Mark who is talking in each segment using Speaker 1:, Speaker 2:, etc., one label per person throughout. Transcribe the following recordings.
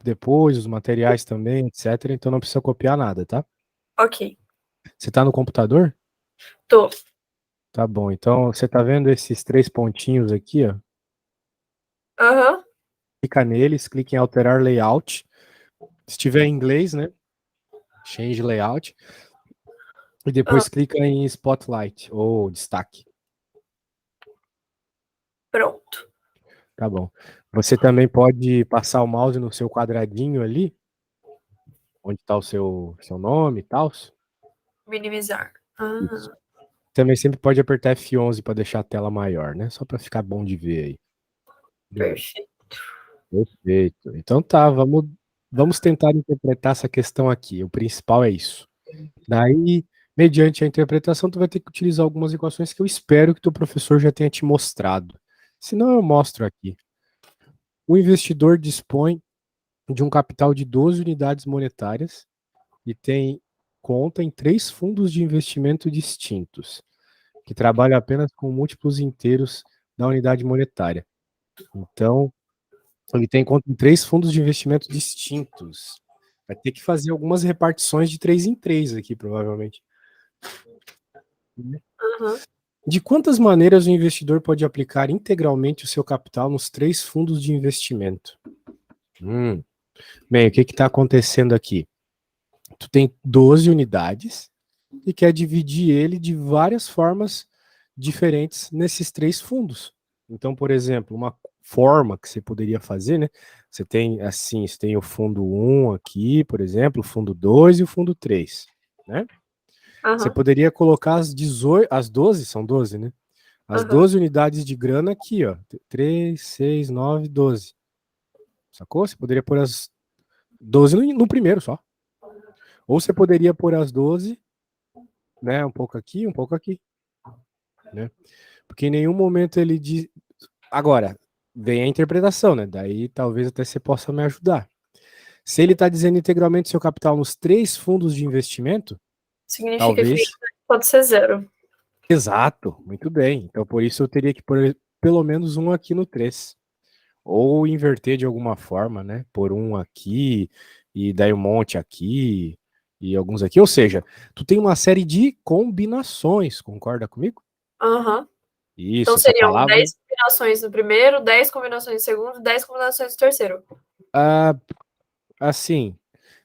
Speaker 1: depois, os materiais também, etc. Então não precisa copiar nada, tá?
Speaker 2: Ok.
Speaker 1: Você tá no computador?
Speaker 2: Tô.
Speaker 1: Tá bom. Então você tá vendo esses 3 pontinhos aqui, ó?
Speaker 2: Aham.
Speaker 1: Clica neles, clica em alterar layout. Se tiver em inglês, né? Change layout. E depois clica em spotlight ou destaque.
Speaker 2: Pronto.
Speaker 1: Tá bom. Você também pode passar o mouse no seu quadradinho ali, onde está o seu nome e tal.
Speaker 2: Minimizar.
Speaker 1: Isso.
Speaker 2: Ah,
Speaker 1: Também sempre pode apertar F11 para deixar a tela maior, né? Só para ficar bom de ver aí. Beleza.
Speaker 2: perfeito.
Speaker 1: Perfeito. Então tá, vamos tentar interpretar essa questão aqui. O principal é isso. Daí, mediante a interpretação, tu vai ter que utilizar algumas equações que eu espero que teu professor já tenha te mostrado. Se não, eu mostro aqui. O investidor dispõe de um capital de 12 unidades monetárias e tem conta em 3 fundos de investimento distintos, que trabalham apenas com múltiplos inteiros da unidade monetária. Então, ele tem conta em 3 fundos de investimento distintos. Vai ter que fazer algumas repartições de 3 em 3 aqui, provavelmente.
Speaker 2: Aham.
Speaker 1: De quantas maneiras o investidor pode aplicar integralmente o seu capital nos 3 fundos de investimento? Bem, o que está acontecendo aqui? Tu tem 12 unidades e quer dividir ele de várias formas diferentes nesses 3 fundos. Então, por exemplo, uma forma que você poderia fazer, né? Você tem assim, você tem o fundo 1 aqui, por exemplo, o fundo 2 e o fundo 3, né? Você
Speaker 2: Aham.
Speaker 1: poderia colocar as 12, são 12, né? As
Speaker 2: Aham.
Speaker 1: 12 unidades de grana aqui, ó. 3, 6, 9, 12. Sacou? Você poderia pôr as 12 no primeiro só. Ou você poderia pôr as 12, né? Um pouco aqui, né? Porque em nenhum momento ele diz. Agora, vem a interpretação, né? Daí talvez até você possa me ajudar. Se ele está dizendo integralmente seu capital nos 3 fundos de investimento,
Speaker 2: Significa que
Speaker 1: talvez.
Speaker 2: pode ser zero.
Speaker 1: Exato, muito bem. Então por isso eu teria que pôr pelo menos um aqui no 3. Ou inverter de alguma forma, né? Por um aqui, e daí um monte aqui, e alguns aqui. Ou seja, tu tem uma série de combinações, concorda comigo?
Speaker 2: Aham. Então
Speaker 1: Isso, essa
Speaker 2: seriam
Speaker 1: palavra.
Speaker 2: 10 combinações no primeiro, 10 combinações no segundo, 10 combinações no terceiro.
Speaker 1: Ah, assim,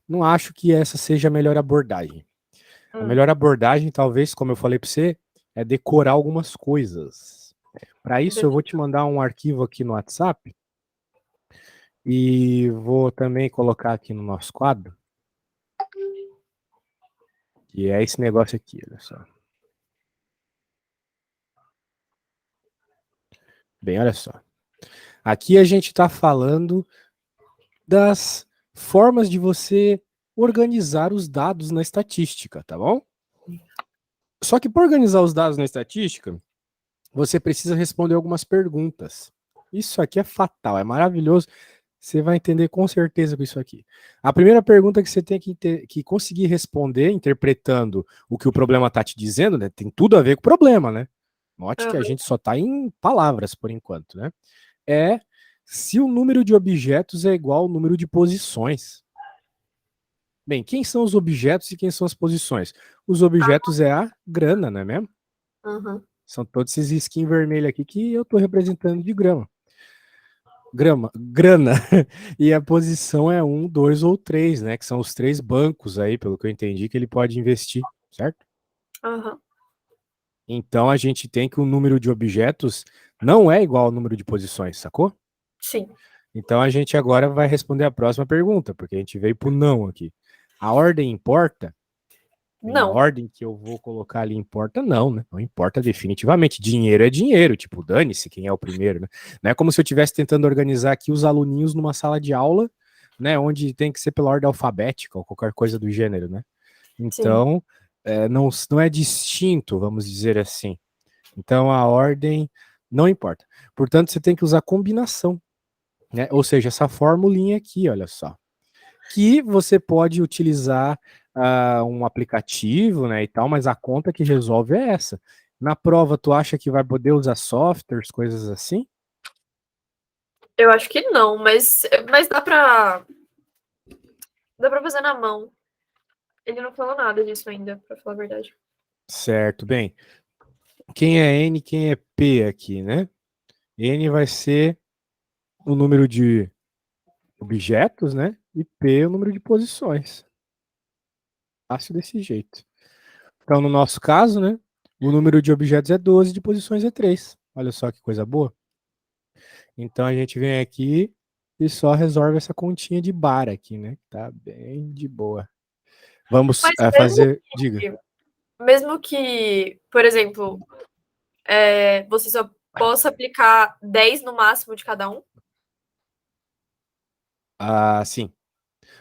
Speaker 1: não acho que essa seja a melhor abordagem. A
Speaker 2: Hum.
Speaker 1: melhor abordagem, talvez, como eu falei para você, é decorar algumas coisas. Para isso, eu vou te mandar um arquivo aqui no WhatsApp e vou também colocar aqui no nosso quadro, que é esse negócio aqui, olha só. Bem, olha só. Aqui a gente está falando das formas de você organizar os dados na estatística, tá bom? Só que para organizar os dados na estatística, você precisa responder algumas perguntas. Isso aqui é fatal, é maravilhoso. Você vai entender com certeza com isso aqui. A primeira pergunta que você tem que conseguir responder, interpretando o que o problema está te dizendo, né? Tem tudo a ver com o problema, né? Note que a
Speaker 2: Aham.
Speaker 1: gente só está em palavras por enquanto, né? É se o número de objetos é igual ao número de posições. Bem, quem são os objetos e quem são as posições? Os objetos é a grana, não é mesmo?
Speaker 2: Aham.
Speaker 1: São todos esses skin vermelhos aqui que eu estou representando de grama. Grana. E a posição é 1, 2 ou 3, né? Que são os 3 bancos aí, pelo que eu entendi, que ele pode investir, certo?
Speaker 2: Aham.
Speaker 1: Então a gente tem que o número de objetos não é igual ao número de posições, sacou?
Speaker 2: Sim.
Speaker 1: Então a gente agora vai responder a próxima pergunta, porque a gente veio pro não aqui. A ordem importa? Bem, a
Speaker 2: Não.
Speaker 1: ordem que eu vou colocar ali importa? Não, né? Não importa definitivamente. Dinheiro é dinheiro, tipo, dane-se quem é o primeiro, né? Não é como se eu estivesse tentando organizar aqui os aluninhos numa sala de aula, né? Onde tem que ser pela ordem alfabética ou qualquer coisa do gênero, né?
Speaker 2: Sim.
Speaker 1: Então, não é distinto, vamos dizer assim. Então, a ordem não importa. Portanto, você tem que usar combinação, né? Ou seja, essa formulinha aqui, olha só, que você pode utilizar um aplicativo, né, e tal, mas a conta que resolve é essa. Na prova, tu acha que vai poder usar softwares, coisas assim?
Speaker 2: Eu acho que não, mas dá pra. pra fazer na mão. Ele não falou nada disso ainda, pra falar a verdade.
Speaker 1: Certo, bem. Quem é N, quem é P aqui, né? N vai ser o número de objetos, né? E P o número de posições. Fácil desse jeito. Então, no nosso caso, né? O número de objetos é 12, de posições é 3. Olha só que coisa boa. Então, a gente vem aqui e só resolve essa continha de bar aqui, né? Tá bem de boa. Vamos
Speaker 2: Mas
Speaker 1: fazer... Diga.
Speaker 2: mesmo que, por exemplo, você só possa aplicar 10 no máximo de cada um?
Speaker 1: Ah, sim.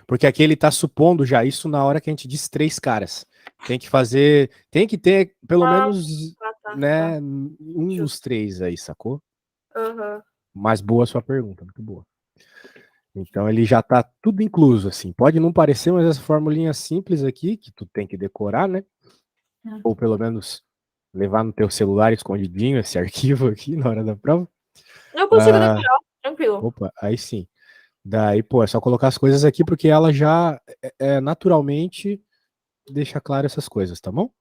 Speaker 1: Porque aqui ele tá supondo já isso na hora que a gente diz 3 caras. Tem que fazer... Tem que ter pelo menos,
Speaker 2: Tá.
Speaker 1: né, um dos 3 aí, sacou?
Speaker 2: Uhum.
Speaker 1: Mas boa a sua pergunta, muito boa. Então ele já tá tudo incluso, assim. Pode não parecer, mas essa formulinha simples aqui, que tu tem que decorar, né? Ou pelo menos levar no teu celular escondidinho esse arquivo aqui na hora da prova.
Speaker 2: Eu consigo decorar, tranquilo.
Speaker 1: Opa, aí sim. Daí, pô, é só colocar as coisas aqui porque ela já naturalmente deixa claro essas coisas, tá bom?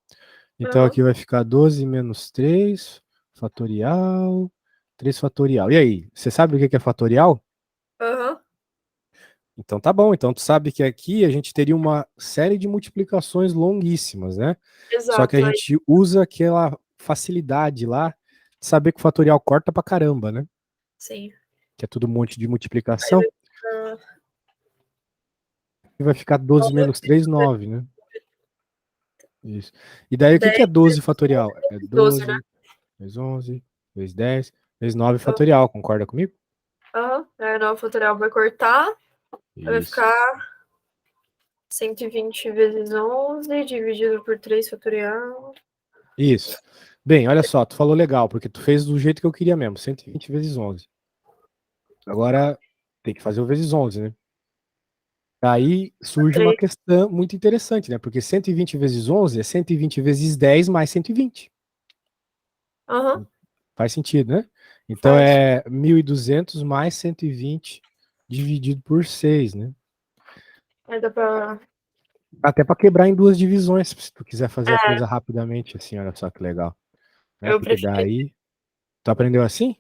Speaker 1: Então
Speaker 2: Uhum.
Speaker 1: aqui vai ficar 12 menos 3 fatorial, 3 fatorial. E aí, você sabe o que é fatorial?
Speaker 2: Uhum.
Speaker 1: Então tá bom, então tu sabe que aqui a gente teria uma série de multiplicações longuíssimas, né? Só que a
Speaker 2: Exato. Aí,
Speaker 1: gente usa aquela facilidade lá de saber que o fatorial corta pra caramba, né?
Speaker 2: sim.
Speaker 1: Que é tudo um monte de
Speaker 2: Aí
Speaker 1: multiplicação.
Speaker 2: vai ficar
Speaker 1: E vai ficar 12 menos 3, 9, né? Isso. E daí o que
Speaker 2: 10,
Speaker 1: que é 12 fatorial? É
Speaker 2: 12, né?
Speaker 1: 12 vezes 11 vezes 10 vezes 9 fatorial, concorda comigo?
Speaker 2: Uhum. Aí o novo fatorial vai cortar. Vai
Speaker 1: Isso.
Speaker 2: ficar 120 vezes 11 dividido por 3 fatorial.
Speaker 1: Isso. Bem, olha só, tu falou legal, porque tu fez do jeito que eu queria mesmo, 120 vezes 11. Agora tem que fazer o vezes 11, né? Aí surge uma
Speaker 2: 3.
Speaker 1: questão muito interessante, né? Porque 120 vezes 11 é 120 vezes 10 mais 120.
Speaker 2: Uhum.
Speaker 1: Faz sentido, né? Então
Speaker 2: Faz.
Speaker 1: é 1.200 mais 120 dividido por 6, né?
Speaker 2: Aí dá pra.
Speaker 1: Até para quebrar em duas divisões, se tu quiser fazer a
Speaker 2: É,
Speaker 1: coisa rapidamente, assim, olha só que legal. Né?
Speaker 2: eu
Speaker 1: Porque
Speaker 2: prefiro.
Speaker 1: daí. Tu aprendeu assim?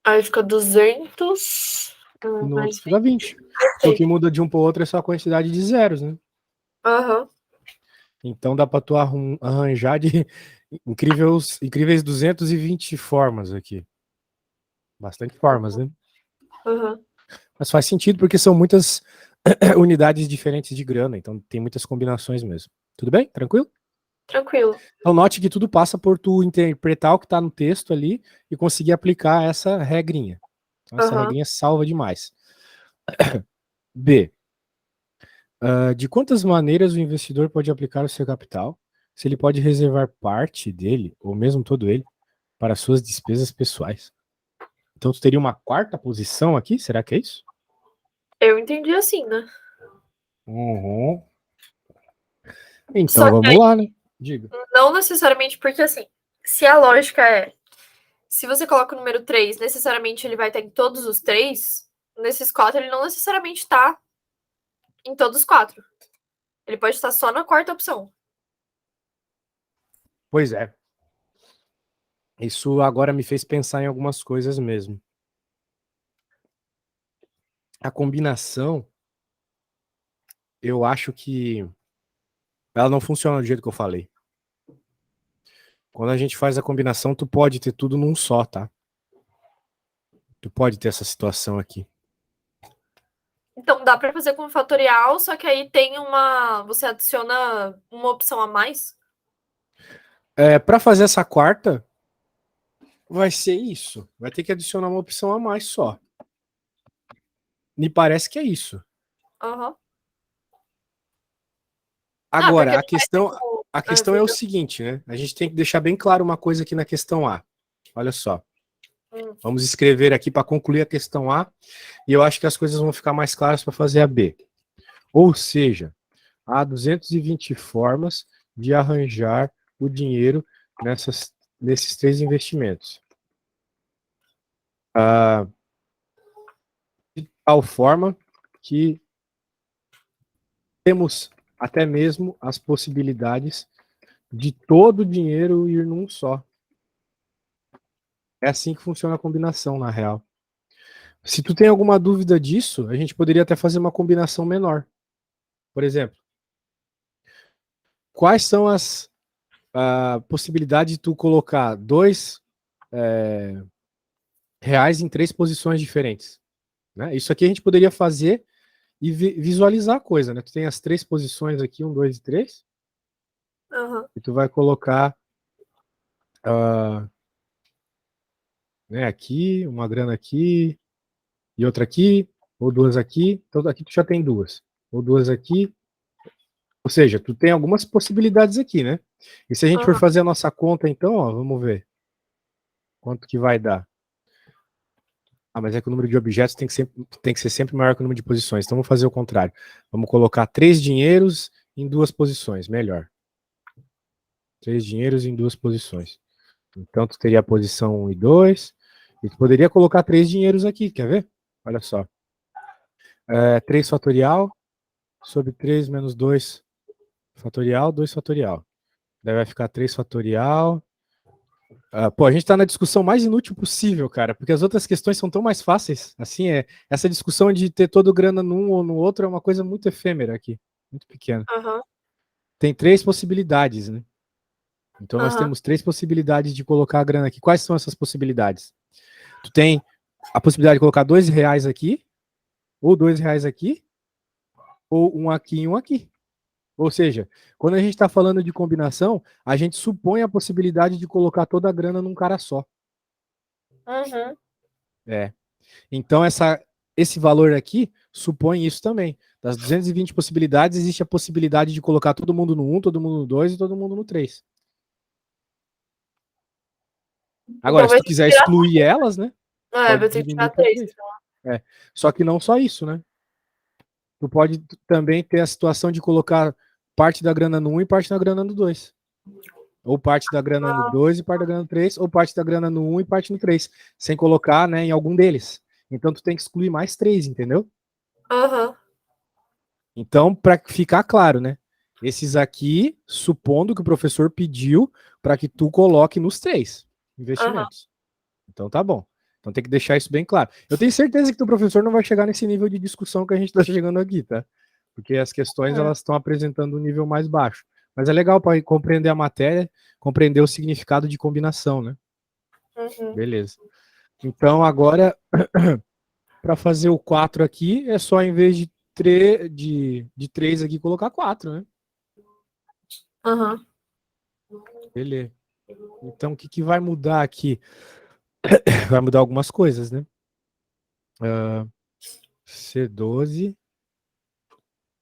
Speaker 2: Aí fica 200
Speaker 1: E no outro
Speaker 2: mais
Speaker 1: fica 20.
Speaker 2: 20.
Speaker 1: Porque o que
Speaker 2: Perfeito.
Speaker 1: muda de um para o outro é só a quantidade de zeros, né?
Speaker 2: Aham.
Speaker 1: Então dá para tu arranjar de incríveis 220 formas aqui. Bastante formas, né?
Speaker 2: Aham.
Speaker 1: Mas faz sentido porque são muitas unidades diferentes de grana, então tem muitas combinações mesmo. Tudo bem? Tranquilo?
Speaker 2: Tranquilo.
Speaker 1: Então note que tudo passa por tu interpretar o que está no texto ali e conseguir aplicar essa regrinha. Então essa
Speaker 2: Aham.
Speaker 1: regrinha salva demais. B. De quantas maneiras o investidor pode aplicar o seu capital, se ele pode reservar parte dele, ou mesmo todo ele, para suas despesas pessoais? Então tu teria uma quarta posição aqui? Será que é isso?
Speaker 2: Eu entendi assim, né?
Speaker 1: Uhum. Então
Speaker 2: Só que
Speaker 1: vamos lá, né? Diga.
Speaker 2: não necessariamente porque assim, se a lógica é, se você coloca o número 3 necessariamente ele vai estar em todos os três, nesses quatro ele não necessariamente está em todos os quatro. Ele pode estar só na quarta opção.
Speaker 1: Pois é. Isso agora me fez pensar em algumas coisas mesmo. A combinação, eu acho que ela não funciona do jeito que eu falei. Quando a gente faz a combinação, tu pode ter tudo num só, tá? Tu pode ter essa situação aqui.
Speaker 2: Então dá para fazer com fatorial, só que aí tem uma. Você adiciona uma opção a mais.
Speaker 1: Para fazer essa quarta, vai ser isso. Vai ter que adicionar uma opção a mais só. Me parece que é isso.
Speaker 2: Aham. Ah, porque
Speaker 1: Agora,
Speaker 2: não vai ter como.
Speaker 1: a
Speaker 2: Ah,
Speaker 1: questão é o seguinte, né? A gente tem que deixar bem claro uma coisa aqui na questão A. Olha só.
Speaker 2: hum,
Speaker 1: Vamos escrever aqui para concluir a questão A, e eu acho que as coisas vão ficar mais claras para fazer a B. Ou seja, há 220 formas de arranjar o dinheiro nesses três investimentos. De tal forma que temos até mesmo as possibilidades de todo o dinheiro ir num só. É assim que funciona a combinação, na real. Se tu tem alguma dúvida disso, a gente poderia até fazer uma combinação menor. Por exemplo, quais são as possibilidades de tu colocar reais em 3 posições diferentes? Né? Isso aqui a gente poderia fazer e visualizar a coisa, né? Tu tem as 3 posições aqui, 1, 2 e 3, e tu vai colocar né, aqui, uma grana aqui, e outra aqui, ou 2 aqui, então aqui tu já tem 2, ou 2 aqui, ou seja, tu tem algumas possibilidades aqui, né? E se a gente for fazer a nossa conta, então, ó, vamos ver quanto que vai dar. Mas é que o número de objetos tem que ser sempre maior que o número de posições, então vamos fazer o contrário. Vamos colocar 3 dinheiros em 2 posições, melhor. 3 dinheiros em 2 posições. Então tu teria a posição 1 e 2, e tu poderia colocar 3 dinheiros aqui, quer ver? Olha só. 3 fatorial sobre 3 menos 2 fatorial, 2 fatorial. Daí vai ficar 3 fatorial. Pô, a gente tá na discussão mais inútil possível, cara, porque as outras questões são tão mais fáceis. Assim, essa discussão de ter todo grana num ou no outro é uma coisa muito efêmera aqui, muito pequena. Tem 3 possibilidades, né? Então nós temos 3 possibilidades de colocar a grana aqui. Quais são essas possibilidades? Tu tem a possibilidade de colocar 2 reais aqui, ou 2 reais aqui, ou um aqui e um aqui. Ou seja, quando a gente está falando de combinação, a gente supõe a possibilidade de colocar toda a grana num cara só. Então, esse valor aqui supõe isso também. Das 220 possibilidades, existe a possibilidade de colocar todo mundo no 1, todo mundo no 2 e todo mundo no 3. Agora,
Speaker 2: Então
Speaker 1: se tu quiser excluir elas, né? Pode
Speaker 2: vai ter que
Speaker 1: diminuir
Speaker 2: tirar
Speaker 1: para
Speaker 2: 3.
Speaker 1: 3. Só que não só isso, né? Tu pode também ter a situação de colocar parte da grana no 1 e parte da grana no 2. Ou parte da grana no 2 e parte da grana no 3, ou parte da grana no 1 e parte no 3, sem colocar, né, em algum deles. Então tu tem que excluir mais 3, entendeu? Então, para ficar claro, né? Esses aqui, supondo que o professor pediu para que tu coloque nos 3 investimentos. Então tá bom. Então tem que deixar isso bem claro. Eu tenho certeza que o professor não vai chegar nesse nível de discussão que a gente está chegando aqui, tá? Porque as questões elas estão apresentando um nível mais baixo. Mas é legal para compreender a matéria, compreender o significado de combinação, né? Beleza. Então agora, para fazer o 4 aqui, é só em vez de 3 aqui, colocar 4, né? Beleza. Então o que vai mudar aqui? Vai mudar algumas coisas, né? C12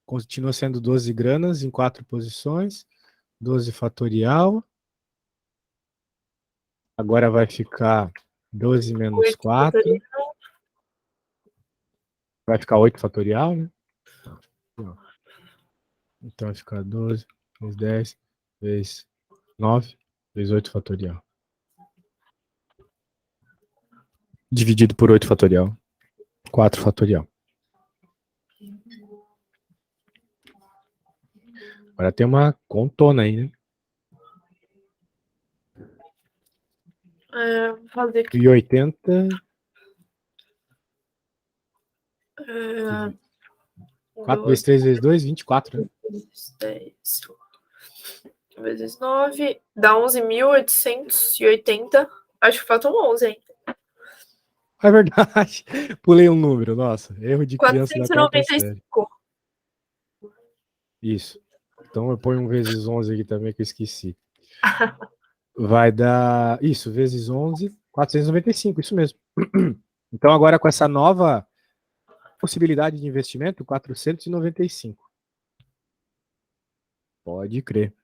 Speaker 1: continua sendo 12 granas em 4 posições, 12 fatorial. Agora vai ficar 12 menos 4. Vai ficar 8 fatorial, né? Então vai ficar 12 vezes 10 vezes 9 vezes 8 fatorial. Dividido por 8 fatorial. 4 fatorial. Agora tem uma contona aí, né?
Speaker 2: Vou fazer aqui.
Speaker 1: E 80. 4 vezes 3 vezes 2, 24, né?
Speaker 2: 10 vezes 9 dá 11.880. Acho que faltam 11 ainda.
Speaker 1: É verdade. Pulei um número, nossa. Erro de criança da quarta série.
Speaker 2: 495.
Speaker 1: Isso. Então eu ponho um vezes 11 aqui também que eu esqueci. Vai dar, isso, vezes 11, 495, isso mesmo. Então agora com essa nova possibilidade de investimento, 495. Pode crer.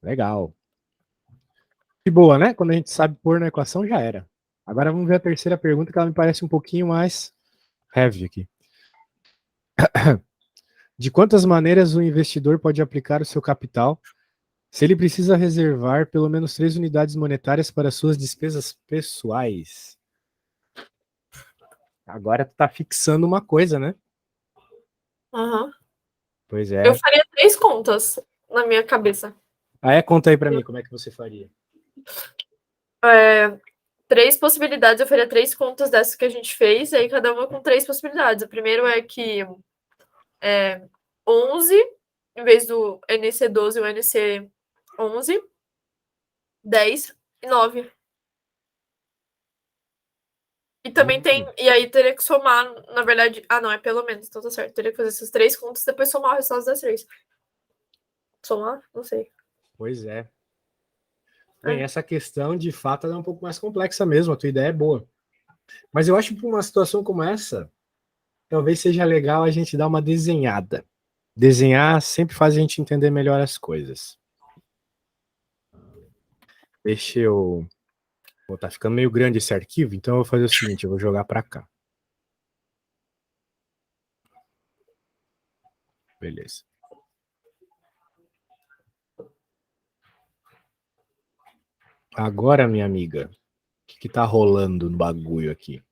Speaker 1: Legal. Que boa, né? Quando a gente sabe pôr na equação, já era. Agora vamos ver a terceira pergunta, que ela me parece um pouquinho mais heavy aqui. De quantas maneiras o investidor pode aplicar o seu capital se ele precisa reservar pelo menos 3 unidades monetárias para suas despesas pessoais? Agora tu tá fixando uma coisa, né?
Speaker 2: Aham.
Speaker 1: Pois
Speaker 2: Eu
Speaker 1: é.
Speaker 2: faria 3 contas na minha cabeça.
Speaker 1: Conta aí pra mim como é que você faria.
Speaker 2: É, 3 possibilidades, eu faria 3 contas dessas que a gente fez, aí cada uma com 3 possibilidades. O primeiro é que 11, em vez do NC12, o NC11, 10 e 9. E também tem. E aí teria que somar, na verdade. Ah, não, é pelo menos, então tá certo. Teria que fazer essas 3 contas e depois somar o resultado das 3. Somar? Não sei.
Speaker 1: Pois é. Bem,
Speaker 2: É.
Speaker 1: essa questão de fato é um pouco mais complexa mesmo, a tua ideia é boa. Mas eu acho que para uma situação como essa, talvez seja legal a gente dar uma desenhada. Desenhar sempre faz a gente entender melhor as coisas. Deixa eu. Pô, tá ficando meio grande esse arquivo, então eu vou fazer o seguinte: eu vou jogar para cá. Beleza. Agora, minha amiga, o que tá rolando no bagulho aqui?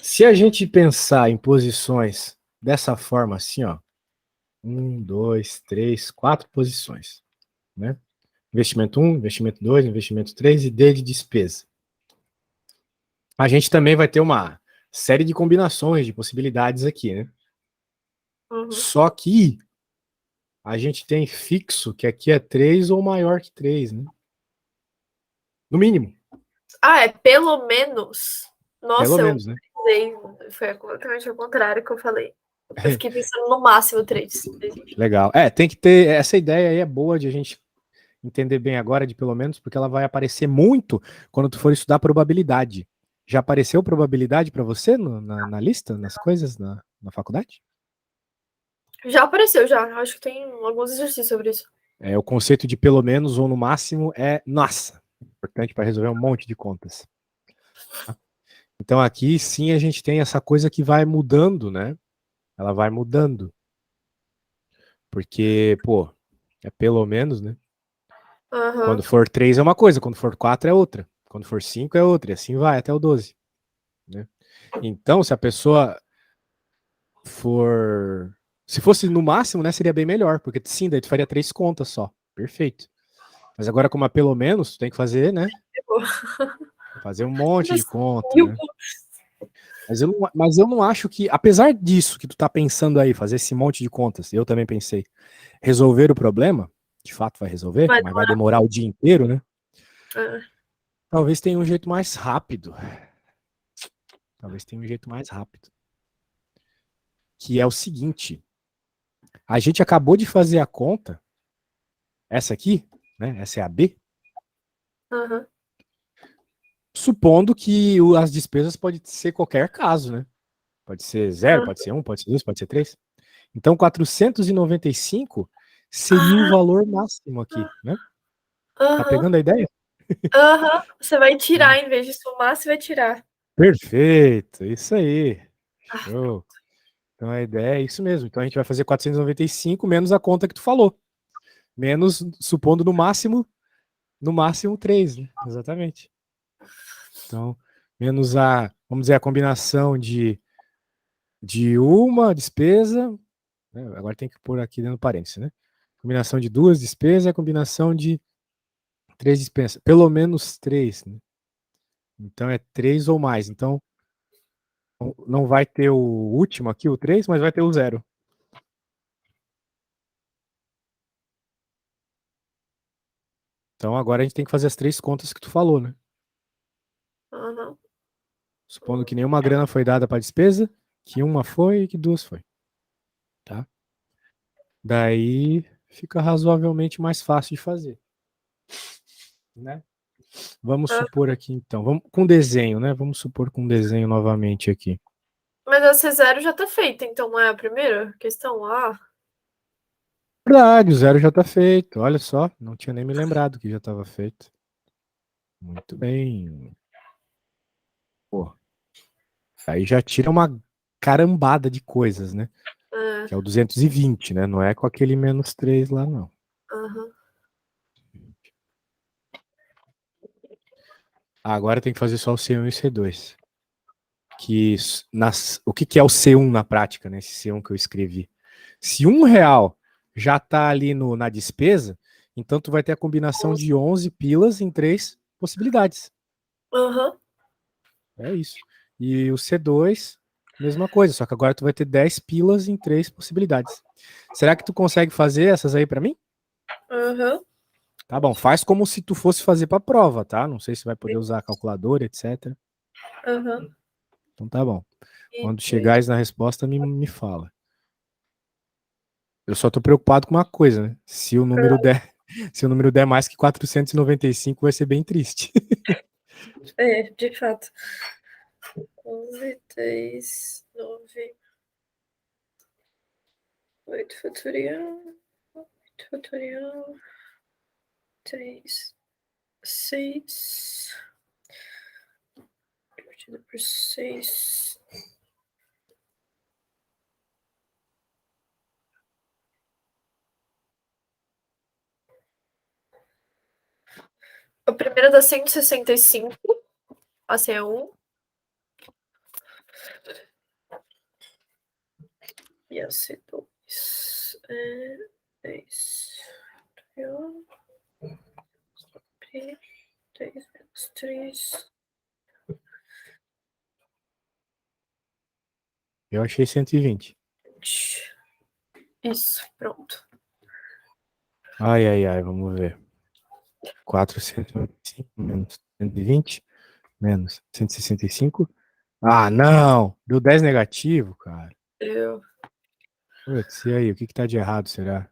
Speaker 1: Se a gente pensar em posições dessa forma, assim, ó, 4 posições, né? Investimento 1, investimento 2, investimento 3 e D de despesa. A gente também vai ter uma série de combinações, de possibilidades aqui, né?
Speaker 2: Uhum.
Speaker 1: Só que a gente tem fixo que aqui é 3 ou maior que 3, né? No mínimo,
Speaker 2: Ah, é pelo menos.
Speaker 1: pelo
Speaker 2: Nossa, eu
Speaker 1: menos, né?
Speaker 2: pensei. Foi completamente ao contrário que eu falei. Eu fiquei pensando no máximo 3.
Speaker 1: Legal. Tem que ter. Essa ideia aí é boa de a gente entender bem agora, de pelo menos, porque ela vai aparecer muito quando tu for estudar probabilidade. Já apareceu probabilidade para você na lista, nas coisas, na faculdade?
Speaker 2: Já apareceu, já. Acho que tem alguns exercícios sobre isso.
Speaker 1: O conceito de pelo menos ou no máximo é, nossa, importante para resolver um monte de contas. Então aqui sim a gente tem essa coisa que vai mudando, né? Ela vai mudando. Porque, pô, é pelo menos, né? Quando
Speaker 2: Aham.
Speaker 1: for 3 é uma coisa, quando for 4 é outra. Quando for 5 é outra, e assim vai até o 12. Né? Então, se a pessoa for. Se fosse no máximo, né, seria bem melhor, porque sim, daí tu faria 3 contas só. Perfeito. Mas agora, como é pelo menos, tu tem que fazer, né? Fazer um monte de conta, né? Mas eu não acho que, apesar disso que tu tá pensando aí, fazer esse monte de contas, eu também pensei, resolver o problema, de fato vai resolver,
Speaker 2: Vai
Speaker 1: mas vai demorar o dia inteiro, né?
Speaker 2: demorar.
Speaker 1: Talvez tenha um jeito mais rápido. Talvez tenha um jeito mais rápido. Que é o seguinte: a gente acabou de fazer a conta, essa aqui, né? Essa é a B,
Speaker 2: Aham.
Speaker 1: supondo que as despesas pode ser qualquer caso, né? Pode ser zero,
Speaker 2: Aham.
Speaker 1: pode ser um, pode ser dois, pode ser três. Então, 495 seria o
Speaker 2: Ah,
Speaker 1: valor máximo aqui, né? Tá
Speaker 2: aham.
Speaker 1: pegando a ideia?
Speaker 2: Aham. Você vai tirar, em vez de somar, você vai tirar.
Speaker 1: Perfeito, isso aí.
Speaker 2: Ah,
Speaker 1: Show. Então a ideia é isso mesmo. Então a gente vai fazer 495 menos a conta que tu falou. Menos, supondo no máximo 3, né? Exatamente. Então, menos vamos dizer, a combinação de uma despesa, né? Agora tem que pôr aqui dentro do parênteses, né? Combinação de duas despesas e a combinação de três despesas. Pelo menos três, né? Então é três ou mais. Então não vai ter o último aqui, o 3, mas vai ter o zero. Então agora a gente tem que fazer as três contas que tu falou, né?
Speaker 2: aham.
Speaker 1: Supondo que nenhuma grana foi dada para despesa, que uma foi e que duas foi. Tá? Daí fica razoavelmente mais fácil de fazer. Né? Vamos
Speaker 2: Ah,
Speaker 1: supor aqui então. Vamos com desenho, né? Vamos supor com desenho novamente aqui.
Speaker 2: mas a C0 já tá feita, então não é a primeira questão? Ah,
Speaker 1: Verdade, o zero já está feito. Olha só, não tinha nem me lembrado que já estava feito. Muito bem. Pô, aí já tira uma carambada de coisas, né?
Speaker 2: é.
Speaker 1: Que é o 220, né? Não é com aquele menos 3 lá, não.
Speaker 2: Aham.
Speaker 1: Agora tem que fazer só o C1 e o C2. o que é o C1 na prática, né? Esse C1 que eu escrevi. Se R$ 1 já está ali na despesa, então tu vai ter a combinação de 11 pilas em 3 possibilidades.
Speaker 2: Aham.
Speaker 1: É isso. E o C2, mesma coisa, só que agora tu vai ter 10 pilas em 3 possibilidades. Será que tu consegue fazer essas aí para mim?
Speaker 2: Aham.
Speaker 1: Tá bom, faz como se tu fosse fazer para prova, tá? Não sei se vai poder usar a calculadora, etc.
Speaker 2: Aham.
Speaker 1: Então tá bom.
Speaker 2: E
Speaker 1: Quando
Speaker 2: três.
Speaker 1: chegares na resposta, me fala. Eu só tô preocupado com uma coisa, né? Se o número der, se o número der mais que 495, vai ser bem triste.
Speaker 2: É, de fato. 11, 3, 9, 8 fatorial, 8 fatorial, 3, 6, dividido por 6. A primeira dá 165, a C1. E a C2 é 10. 3 menos 3.
Speaker 1: Eu achei 120.
Speaker 2: Isso, pronto.
Speaker 1: Ai, vamos ver. 495 menos 120 menos 165. Ah, não! Deu 10 negativo, cara.
Speaker 2: Eu.
Speaker 1: Putz, e aí? O que tá de errado, será?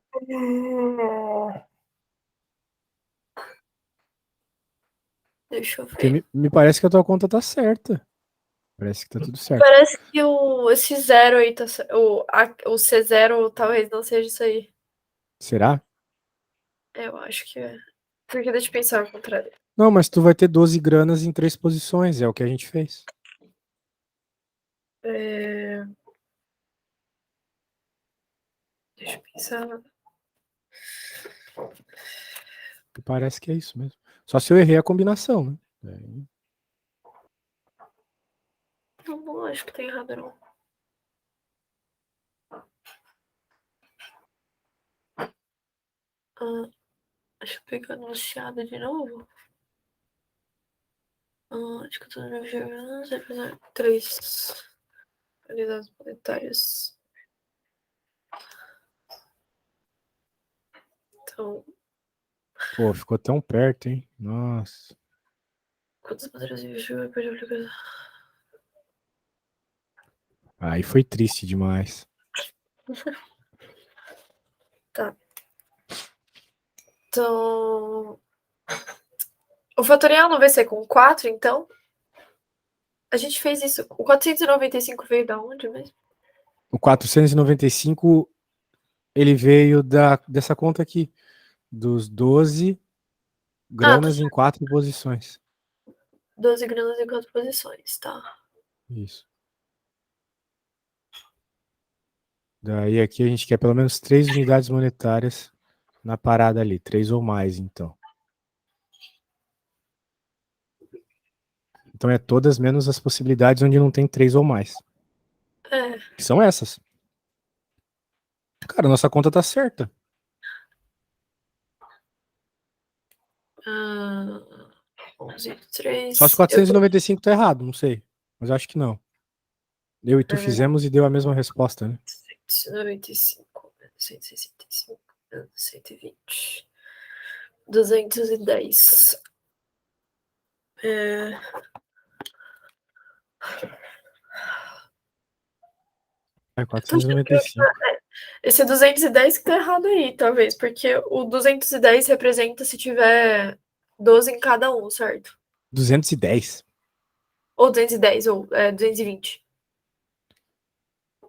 Speaker 2: Deixa eu
Speaker 1: Porque
Speaker 2: ver.
Speaker 1: me parece que a tua conta tá certa. Parece que tá tudo certo.
Speaker 2: Parece que esse zero aí tá. O C0 talvez não seja isso aí.
Speaker 1: Será?
Speaker 2: Eu acho que é. Porque deixa eu pensar ao contrário.
Speaker 1: Não, mas tu vai ter 12 granas em 3 posições, é o que a gente fez.
Speaker 2: É... Deixa eu pensar.
Speaker 1: Me parece que é isso mesmo. Só se eu errei a combinação, né?
Speaker 2: Não acho que tá errado, não. Deixa eu pegar no anunciado de novo. Acho que eu tô no vigilância. 3 unidades monetárias. Então,
Speaker 1: Pô, ficou tão perto, hein? Nossa.
Speaker 2: quantas matérias de vigilância pode aplicar?
Speaker 1: Aí foi triste demais.
Speaker 2: Tá. Então. O fatorial não vai ser com 4, então? A gente fez isso. O 495 veio da onde mesmo?
Speaker 1: O 495, ele veio dessa conta aqui. Dos 12
Speaker 2: Ah, tá
Speaker 1: granas em
Speaker 2: certo.
Speaker 1: 4 posições.
Speaker 2: 12 gramas em 4 posições, tá.
Speaker 1: Isso. Daí aqui a gente quer pelo menos 3 unidades monetárias na parada ali. 3 ou mais, então. Então é todas menos as possibilidades onde não tem 3 ou mais.
Speaker 2: É.
Speaker 1: Que são essas. Cara, nossa conta tá certa.
Speaker 2: 11,
Speaker 1: Só se
Speaker 2: 3.
Speaker 1: 495 tá errado, não sei. Mas eu acho que não. Eu e tu fizemos e deu a mesma resposta, né?
Speaker 2: 195, 165, 120. 210. É...
Speaker 1: É
Speaker 2: Tô achando que
Speaker 1: 495.
Speaker 2: esse 210 que tá errado aí, talvez, porque o 210 representa se tiver 12 em cada um, certo?
Speaker 1: 210.
Speaker 2: Ou 210, ou 220.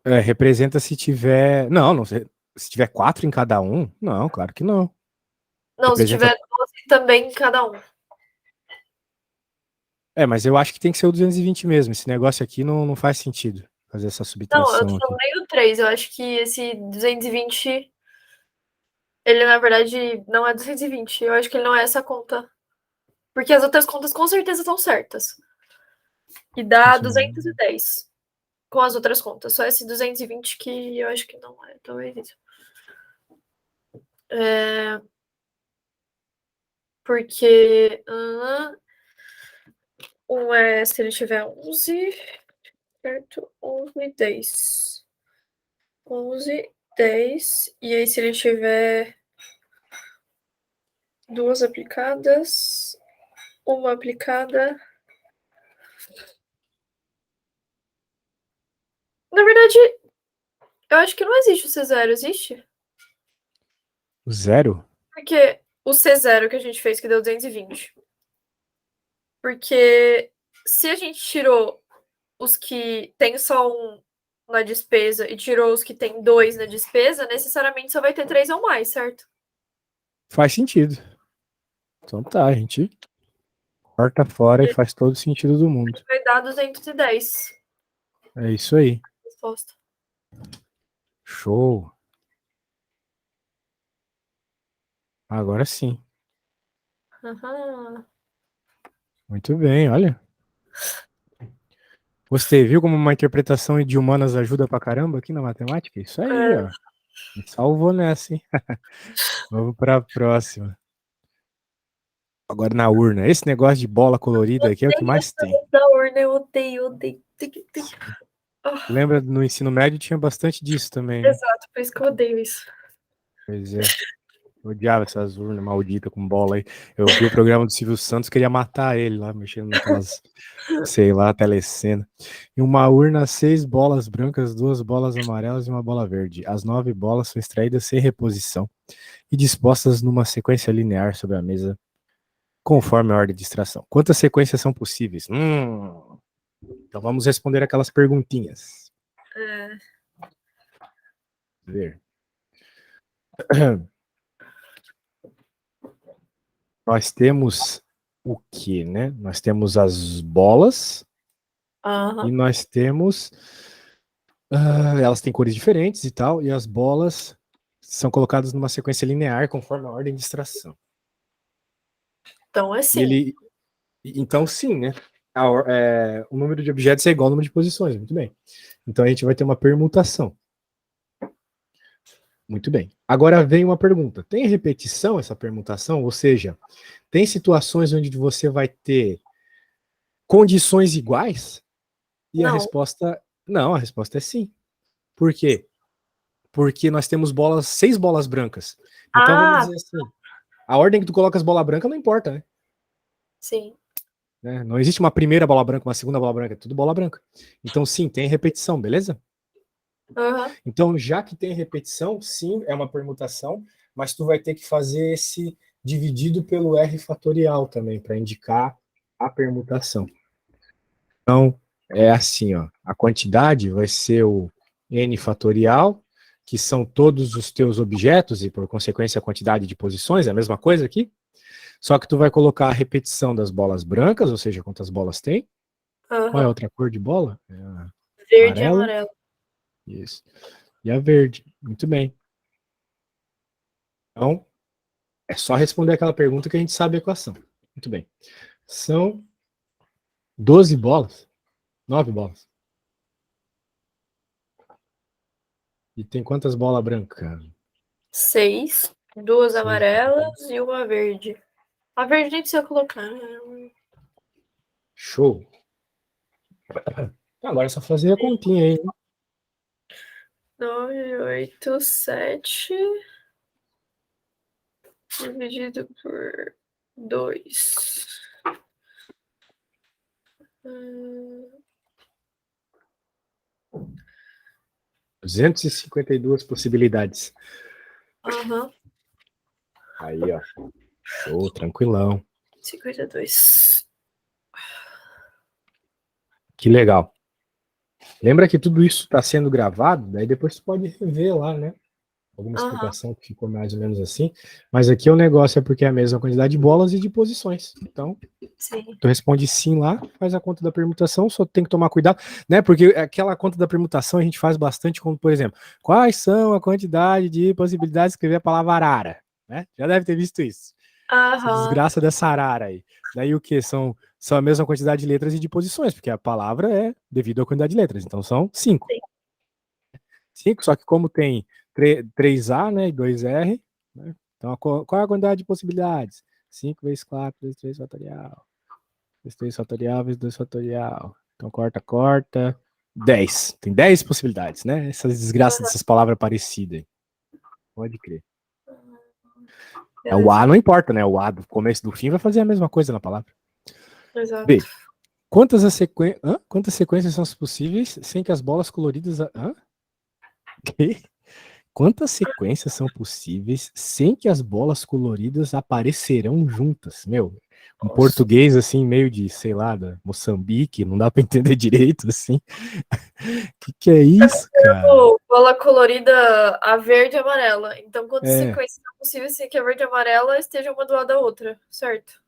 Speaker 1: É, representa se tiver. Não, não sei. Se tiver 4 em cada um? Não, claro que não.
Speaker 2: Não, se
Speaker 1: Representa.
Speaker 2: tiver 12 também em cada um.
Speaker 1: É, mas eu acho que tem que ser o 220 mesmo. Esse negócio aqui não faz sentido fazer essa
Speaker 2: Não, eu
Speaker 1: subtração
Speaker 2: tô
Speaker 1: aqui.
Speaker 2: falando nem o 3. Eu acho que esse 220, ele na verdade não é 220. Eu acho que ele não é essa conta. Porque as outras contas com certeza estão certas. E dá
Speaker 1: Isso.
Speaker 2: 210 com as outras contas. Só esse 220 que eu acho que não é, talvez isso. Porque um é se ele tiver 11, certo? 11, 10. 11, 10. E aí se ele tiver duas aplicadas, uma aplicada. Na verdade, eu acho que não existe o C0, existe?
Speaker 1: O 0?
Speaker 2: Porque o C0 que a gente fez, que deu 220. Porque se a gente tirou os que tem só um na despesa e tirou os que tem 2 na despesa, necessariamente só vai ter 3 ou mais, certo?
Speaker 1: Faz sentido. Então tá, a gente corta fora e faz todo sentido do mundo.
Speaker 2: Vai dar 210.
Speaker 1: É isso aí.
Speaker 2: Resposta.
Speaker 1: Show. Agora sim.
Speaker 2: Uhum.
Speaker 1: Muito bem, olha. Gostei, viu como uma interpretação de humanas ajuda pra caramba aqui na matemática? Isso aí, ó. Me salvou nessa, hein? Vamos pra próxima. Agora na urna. Esse negócio de bola colorida aqui é o que mais tem.
Speaker 2: Da urna, eu odeio, odeio.
Speaker 1: Lembra, no ensino médio tinha bastante disso também, né?
Speaker 2: Exato, por isso que eu odeio isso.
Speaker 1: Pois é. Eu odiava essas urnas malditas com bola aí. Eu vi o programa do Silvio Santos, queria matar ele lá, mexendo naquelas, sei lá, telecena. E uma urna, 6 bolas brancas, 2 bolas amarelas e uma bola verde. As 9 bolas são extraídas sem reposição e dispostas numa sequência linear sobre a mesa, conforme a ordem de extração. Quantas sequências são possíveis? Então vamos responder aquelas perguntinhas. Ver. Nós temos o que, né? Nós temos as bolas e nós temos... elas têm cores diferentes e tal, e as bolas são colocadas numa sequência linear conforme a ordem de extração.
Speaker 2: Então é sim.
Speaker 1: Então sim, né? O número de objetos é igual ao número de posições, muito bem. Então a gente vai ter uma permutação. Muito bem. Agora vem uma pergunta. Tem repetição essa permutação? Ou seja, tem situações onde você vai ter condições iguais? E
Speaker 2: Não.
Speaker 1: a resposta... Não, a resposta é sim. Por quê? Porque nós temos 6 bolas brancas. Então vamos dizer assim, a ordem que tu coloca as bolas brancas não importa, né?
Speaker 2: Sim.
Speaker 1: Né? Não existe uma primeira bola branca, uma segunda bola branca, é tudo bola branca. Então sim, tem repetição, beleza? Então, já que tem repetição, sim, é uma permutação, mas tu vai ter que fazer esse dividido pelo R fatorial também, para indicar a permutação. Então, é assim, ó, a quantidade vai ser o N fatorial, que são todos os teus objetos, e por consequência a quantidade de posições, é a mesma coisa aqui, só que tu vai colocar a repetição das bolas brancas, ou seja, quantas bolas tem. Qual é a outra cor de bola? É a
Speaker 2: verde e amarelo.
Speaker 1: Isso. E a verde. Muito bem. Então, é só responder aquela pergunta que a gente sabe a equação. Muito bem. São 12 bolas. 9 bolas. E tem quantas bolas brancas?
Speaker 2: 6. 2 amarelas e uma verde. A verde nem precisa colocar.
Speaker 1: Show. Agora é só fazer a continha aí.
Speaker 2: 9, 8, 7. Dividido por 2.
Speaker 1: 252 possibilidades. Aí, ó. Show, tranquilão.
Speaker 2: 52.
Speaker 1: Que legal. Lembra que tudo isso está sendo gravado, daí depois você pode rever lá, né? Alguma explicação que ficou mais ou menos assim. Mas aqui o negócio é porque é a mesma quantidade de bolas e de posições. Então, tu responde sim lá, faz a conta da permutação, só tem que tomar cuidado, né? Porque aquela conta da permutação a gente faz bastante, como, por exemplo, quais são a quantidade de possibilidades de escrever a palavra arara, né? Já deve ter visto isso. Essa
Speaker 2: Aham.
Speaker 1: desgraça dessa arara aí. Daí o que? São a mesma quantidade de letras e de posições, porque a palavra é devido à quantidade de letras. Então são 5.
Speaker 2: Sim.
Speaker 1: 5, só que como tem 3A, né, e 2R, né? Então qual é a quantidade de possibilidades? 5 vezes 4 vezes 3 fatorial. Vezes 3 fatorial, vezes 2 fatorial. Então corta. 10. Tem 10 possibilidades, né? Essas desgraças dessas palavras parecidas. Pode crer. O
Speaker 2: Beleza.
Speaker 1: A não importa, né? O A do começo e do fim vai fazer a mesma coisa na palavra.
Speaker 2: Exato.
Speaker 1: B. Quantas sequências são possíveis sem que as bolas coloridas. Que? Quantas sequências são possíveis sem que as bolas coloridas aparecerão juntas? Meu, um
Speaker 2: Nossa.
Speaker 1: português assim, meio de, sei lá, da Moçambique, não dá pra entender direito, assim. Que é isso, cara?
Speaker 2: Bola colorida a verde e amarela. Então, quantas
Speaker 1: É,
Speaker 2: sequências são possíveis sem que a verde e amarela estejam uma do lado da outra, certo?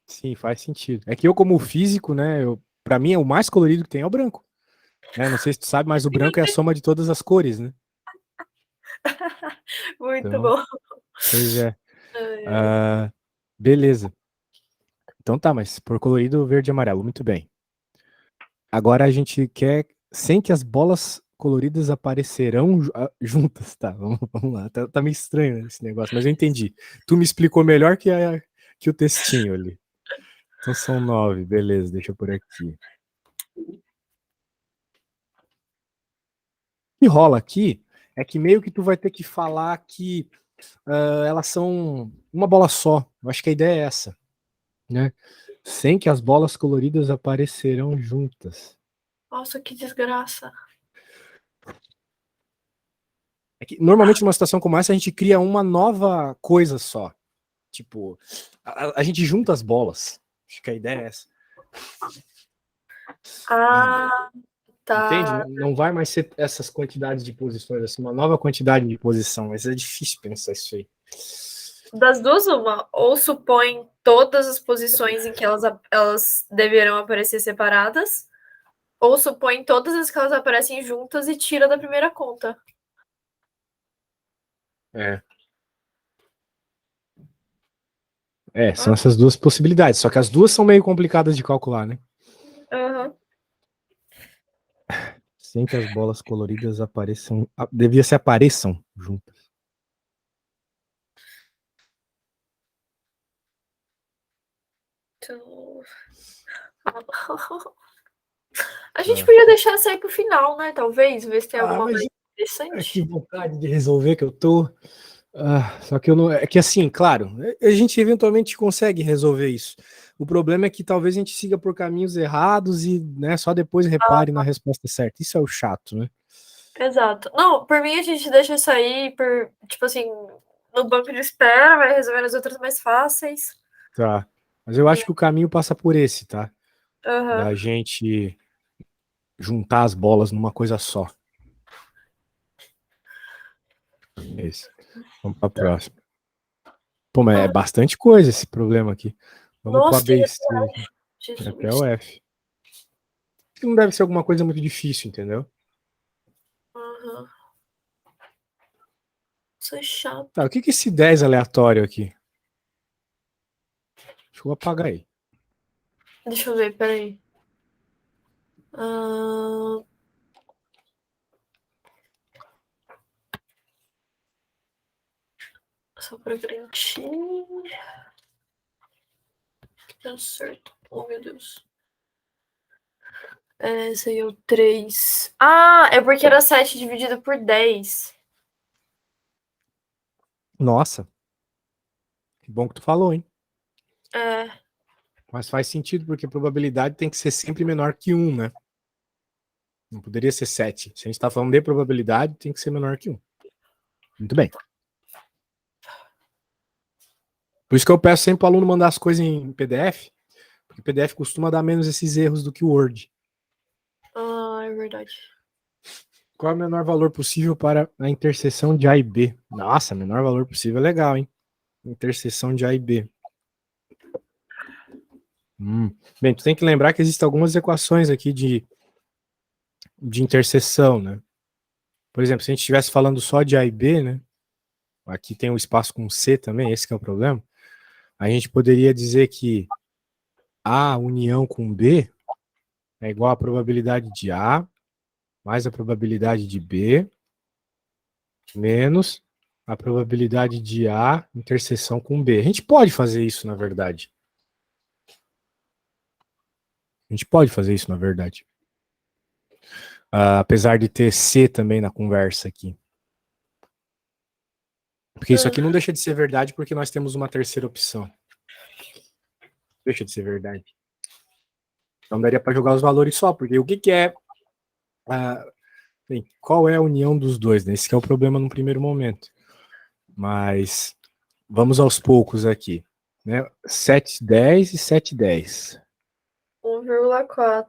Speaker 1: sim, faz sentido. É que eu, como físico, né, pra mim, o mais colorido que tem é o branco. Né? Não sei se tu sabe, mas o branco é a soma de todas as cores, né?
Speaker 2: Muito
Speaker 1: Então,
Speaker 2: bom.
Speaker 1: pois é.
Speaker 2: Ai, ai.
Speaker 1: Ah, beleza. Então tá, mas por colorido, verde e amarelo, muito bem. Agora a gente quer sem que as bolas coloridas aparecerão juntas, tá? Vamos lá. Tá meio estranho, né, esse negócio, mas eu entendi. Tu me explicou melhor que o textinho ali. Então são 9, beleza, deixa eu por aqui. O que rola aqui é que meio que tu vai ter que falar que elas são uma bola só. Eu acho que a ideia é essa, né? Sem que as bolas coloridas aparecerão juntas.
Speaker 2: Nossa, que desgraça.
Speaker 1: É que, normalmente, numa situação como essa, a gente cria uma nova coisa só. Tipo, a gente junta as bolas. Acho que a ideia é essa.
Speaker 2: Ah,
Speaker 1: Entende?
Speaker 2: tá.
Speaker 1: Não vai mais ser essas quantidades de posições, assim, uma nova quantidade de posição. Mas é difícil pensar isso aí.
Speaker 2: Das duas, uma. Ou supõe todas as posições em que elas deverão aparecer separadas, ou supõe todas as que elas aparecem juntas e tira da primeira conta.
Speaker 1: É. São
Speaker 2: Ah,
Speaker 1: essas duas possibilidades. Só que as duas são meio complicadas de calcular, né?
Speaker 2: aham.
Speaker 1: Sem que as bolas coloridas apareçam. Devia ser apareçam juntas.
Speaker 2: Então... A gente
Speaker 1: Ah,
Speaker 2: podia deixar essa aí pro final, né? Talvez, ver se tem alguma
Speaker 1: mas
Speaker 2: mais
Speaker 1: que
Speaker 2: interessante.
Speaker 1: vontade de resolver que eu tô. Só que eu não. É que assim, claro, a gente eventualmente consegue resolver isso. O problema é que talvez a gente siga por caminhos errados e, né, só depois repare na resposta certa. Isso é o chato, né?
Speaker 2: Exato. Não, por mim a gente deixa isso aí por, tipo assim, no banco de espera, vai resolvendo as outras mais fáceis.
Speaker 1: Tá. Mas eu acho que o caminho passa por esse, tá?
Speaker 2: Aham.
Speaker 1: Da gente juntar as bolas numa coisa só. Esse. Vamos pra
Speaker 2: Tá.
Speaker 1: próxima. Pô, mas é
Speaker 2: Ah,
Speaker 1: bastante coisa esse problema aqui. Vamos pro
Speaker 2: nossa, tem
Speaker 1: ABC aqui. Até
Speaker 2: Jesus.
Speaker 1: o F. Que não deve ser alguma coisa muito difícil, entendeu?
Speaker 2: Aham. Isso é
Speaker 1: Tá,
Speaker 2: chato.
Speaker 1: o que que é esse 10 aleatório aqui? Deixa eu apagar aí.
Speaker 2: Deixa eu ver, peraí. Ah, só pra garantir. Deu certo. Oh, meu Deus. Esse aí é o 3. Ah, é porque era 7 dividido por 10.
Speaker 1: Nossa, que bom que tu falou, hein?
Speaker 2: É,
Speaker 1: Mas faz sentido, porque a probabilidade tem que ser sempre menor que 1, né? Não poderia ser 7. Se a gente tá falando de probabilidade, tem que ser menor que 1. Muito bem. Por isso que eu peço sempre pro aluno mandar as coisas em PDF, porque o PDF costuma dar menos esses erros do que o Word.
Speaker 2: é verdade.
Speaker 1: Qual é o menor valor possível para a interseção de A e B? Nossa, menor valor possível é legal, hein? Interseção de A e B. Bem, tu tem que lembrar que existem algumas equações aqui de interseção, né? Por exemplo, se a gente estivesse falando só de A e B, né? Aqui tem um espaço com C também, esse que é o problema. a gente poderia dizer que A união com B é igual à probabilidade de A mais a probabilidade de B menos a probabilidade de A interseção com B. A gente pode fazer isso, na verdade. A gente pode fazer isso, na verdade. Apesar de ter C também na conversa aqui. Porque isso aqui não deixa de ser verdade porque nós temos uma terceira opção. Deixa de ser verdade. Então daria para jogar os valores só, porque o que é... bem, qual é a união dos dois? Né? Esse que é o problema no primeiro momento. Mas vamos aos poucos aqui. Né? 7,10 e 7,10.
Speaker 2: 1,4.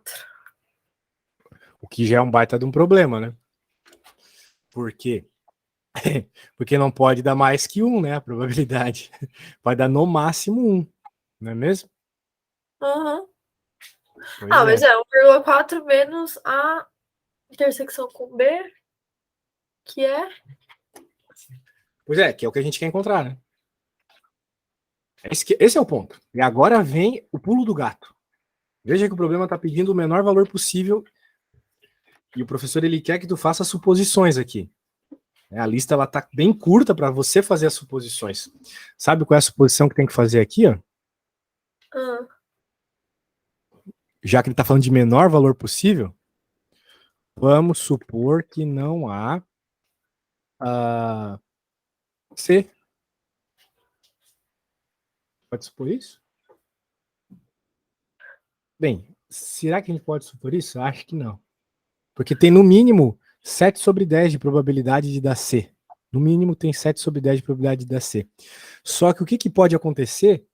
Speaker 1: O que já é um baita de um problema, né? Por quê? Porque não pode dar mais que 1, né? A probabilidade. Pode dar no máximo 1, não é mesmo?
Speaker 2: Uhum.
Speaker 1: Pois
Speaker 2: mas é 1,4 menos a intersecção com B, que é...
Speaker 1: Pois é, que é o que a gente quer encontrar, né? Esse é o ponto. E agora vem o pulo do gato. Veja que o problema está pedindo o menor valor possível e o professor ele quer que tu faça suposições aqui. A lista ela tá bem curta para você fazer as suposições. Sabe qual é a suposição que tem que fazer aqui, ó? Já que ele está falando de menor valor possível, vamos supor que não há C. Pode supor isso? Bem, será que a gente pode supor isso? Acho que não. Porque tem no mínimo 7/10 de probabilidade de dar C. No mínimo tem 7/10 de probabilidade de dar C. Só que o que pode acontecer